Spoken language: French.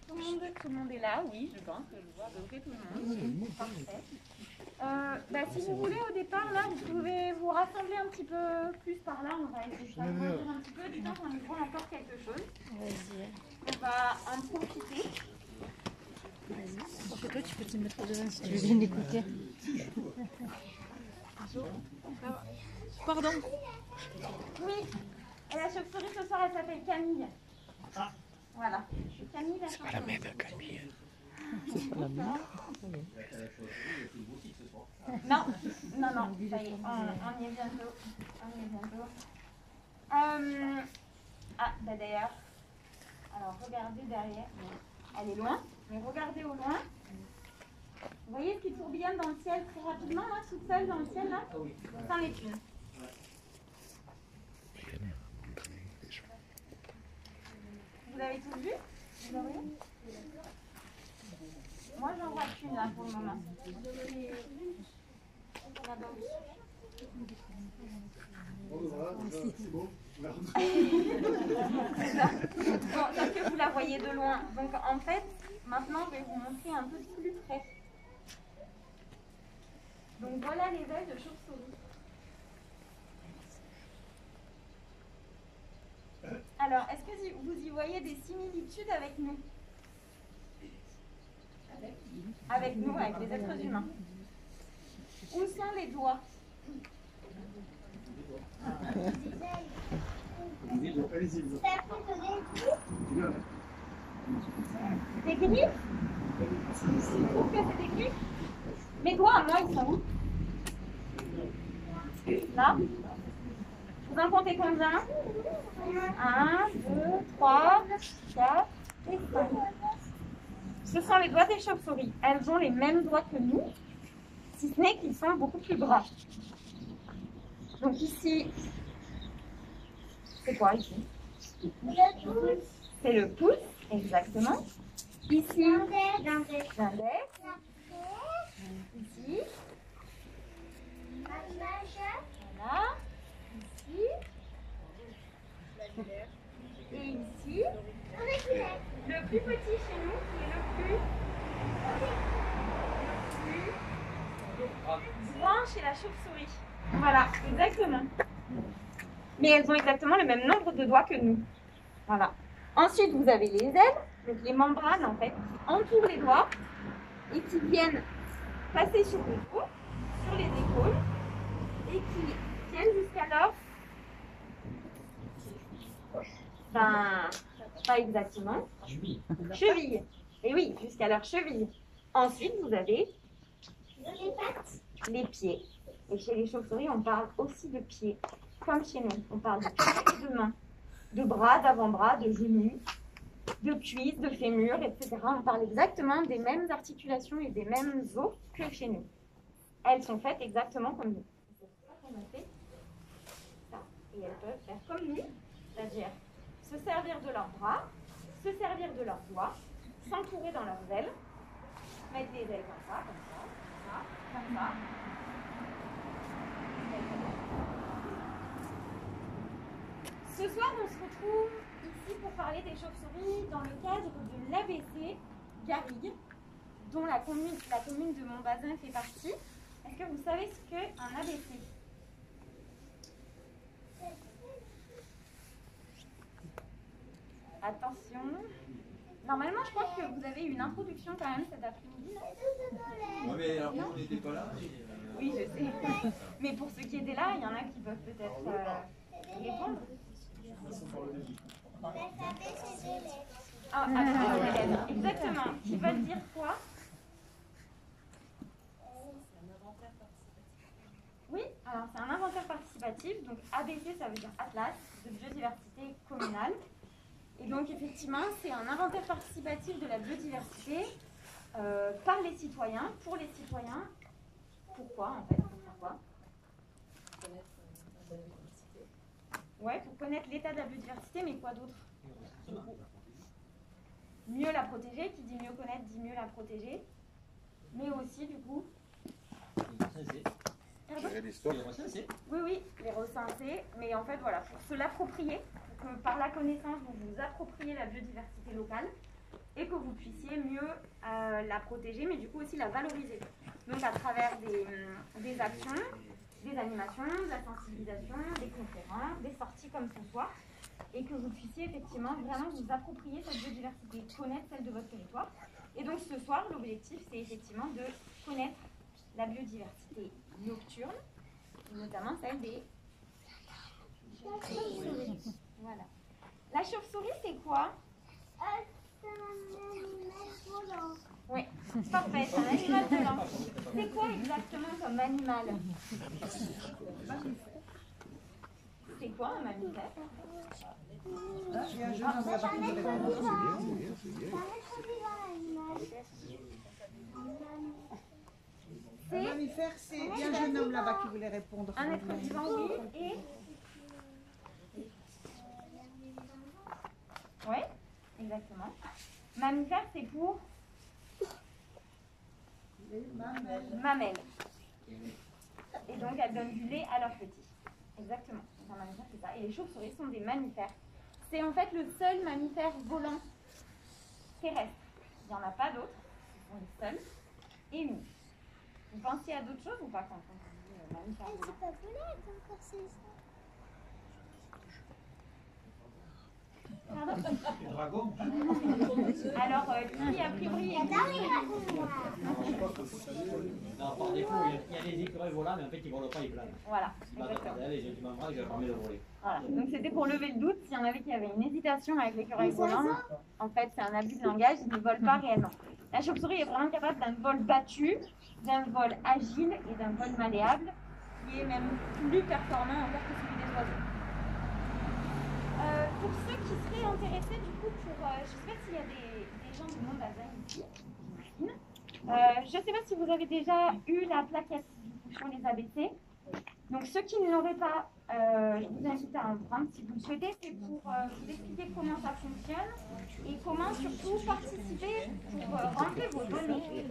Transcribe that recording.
Tout le monde est là, oui, je pense que je vois à peu près tout le monde. Parfait. Si vous voulez, au départ, là, vous pouvez vous rassembler un petit peu plus par là. On va essayer de s'agrandir un petit peu. Du temps qu'on y voit encore quelque chose. On va en profiter. Parce que toi, tu peux te mettre devant si tu veux bien écouter. Pardon. Oui, et la chauve-souris ce soir, elle s'appelle Camille. Ah. Voilà. Camille, c'est pas la mère de Camille. C'est pas la mère. Non, ça y est, on y est bientôt. D'ailleurs, alors regardez derrière. Elle est loin, mais regardez au loin. Vous voyez ce qui tourbillonne dans le ciel très rapidement, là, toute seule dans le ciel, là? C'en est une. Vous l'avez tous vu? Vous l'avez? Moi, j'en vois qu'une là pour le moment. Parce que vous la voyez de loin. Donc en fait, maintenant, je vais vous montrer un peu plus près. Donc voilà les ailes de chauve-souris. Alors, est-ce que vous y voyez des similitudes avec nous? Avec nous, avec les êtres humains. Où sont les doigts? Des griffes? Tu trouves que c'est des griffes? Mes doigts à moi, ils sont où? Là? Vous en comptez combien? 1, 2, 3, 4 et 5. Ce sont les doigts des chauves-souris. Elles ont les mêmes doigts que nous, si ce n'est qu'ils sont beaucoup plus gras. Donc ici, c'est quoi ici? C'est le pouce, exactement. Ici, l'index. Ici. Voilà. Ici. Et ici. Le plus petit chez nous, qui est le plus grand chez la chauve-souris. Voilà, exactement. Mais elles ont exactement le même nombre de doigts que nous. Voilà. Ensuite, vous avez les ailes, donc les membranes en fait, qui entourent les doigts et qui viennent passer sur le dos, sur les épaules et qui viennent jusqu'à leur... pas exactement. Cheville. Et oui, jusqu'à leur cheville. Ensuite, vous avez les pattes, les pieds. Et chez les chauves-souris, on parle aussi de pieds, comme chez nous. On parle de pieds et de mains, de bras, d'avant-bras, de genoux, de cuisses, de fémurs, etc. On parle exactement des mêmes articulations et des mêmes os que chez nous. Elles sont faites exactement comme nous. C'est pour ça qu'on a fait ça. Et elles peuvent faire comme nous, c'est-à-dire se servir de leurs bras, se servir de leurs doigts, s'entourer dans leurs ailes, mettre les ailes comme ça, comme ça, comme ça. Ce soir, on se retrouve ici pour parler des chauves-souris dans le cadre de l'ABC Garrigue, dont la commune de Montbazin fait partie. Est-ce que vous savez ce qu'est un ABC? Attention. Normalement, je crois que vous avez une introduction quand même cet après-midi. Oui, mais alors on n'était pas là. Oui, je sais. Mais pour ceux qui étaient là, il y en a qui peuvent peut-être répondre. Ah, exactement. Qui veulent dire quoi? Oui, alors c'est un inventaire participatif. Donc ABC, ça veut dire Atlas de biodiversité communale. Et donc effectivement, c'est un inventaire participatif de la biodiversité par les citoyens, pour les citoyens. Pourquoi en fait? Pour faire quoi? Ouais, pour connaître l'état de la biodiversité, mais quoi d'autre? Mieux la protéger, qui dit mieux connaître dit mieux la protéger. Mais aussi du coup... Oui, les recenser, mais en fait voilà, pour se l'approprier, pour que par la connaissance, vous vous appropriez la biodiversité locale et que vous puissiez mieux la protéger, mais du coup aussi la valoriser. Donc à travers des actions, des animations, de la sensibilisation, des conférences, des sorties comme ce soir, et que vous puissiez effectivement vraiment vous approprier cette biodiversité, connaître celle de votre territoire. Et donc ce soir, l'objectif, c'est effectivement de connaître la biodiversité nocturne, et notamment celle des chauves-souris. Voilà. La chauve-souris, c'est quoi? C'est un animal volant. Oui, parfait, c'est un animal volant. C'est quoi exactement comme animal? C'est quoi un mammifère? Il y a un jeune homme là-bas qui voulait répondre. Un mammifère, c'est il y a un jeune homme là-bas qui voulait répondre. Un être vivant, oui, et... Oui, exactement. Mammifère, c'est pour... Mamelles. Et donc, elles donnent du lait à leurs petits. Exactement. Donc, un mammifère, c'est ça. Et les chauves-souris sont des mammifères. C'est en fait le seul mammifère volant terrestre. Il n'y en a pas d'autres. Ce sont les seuls et uniques. Vous pensiez à d'autres choses ou pas quand on dit mammifère volant? C'est pas volant encore, c'est ça. Pardon? Le dragon. Alors, qui a priori... Non, par défaut, il y a des écureuils volants, mais en fait, ils ne volent pas, ils planent. Voilà, Ils battent exactement. par derrière, les gens qui je permets de voler. Voilà. Donc c'était pour lever le doute, s'il y en avait qui avaient une hésitation avec l'écureuil volant, en fait c'est un abus de langage, ils ne volent pas réellement. La chauve-souris est vraiment capable d'un vol battu, d'un vol agile et d'un vol malléable, qui est même plus performant encore que celui des oiseaux. Pour ceux qui seraient intéressés du coup pour, je ne sais pas s'il y a des gens du monde Alsace ici, j'imagine. Je ne sais pas si vous avez déjà eu la plaquette sur les ABC. Donc ceux qui ne l'auraient pas, je vous invite à en prendre si vous le souhaitez. C'est pour vous expliquer comment ça fonctionne et comment surtout participer pour rentrer vos données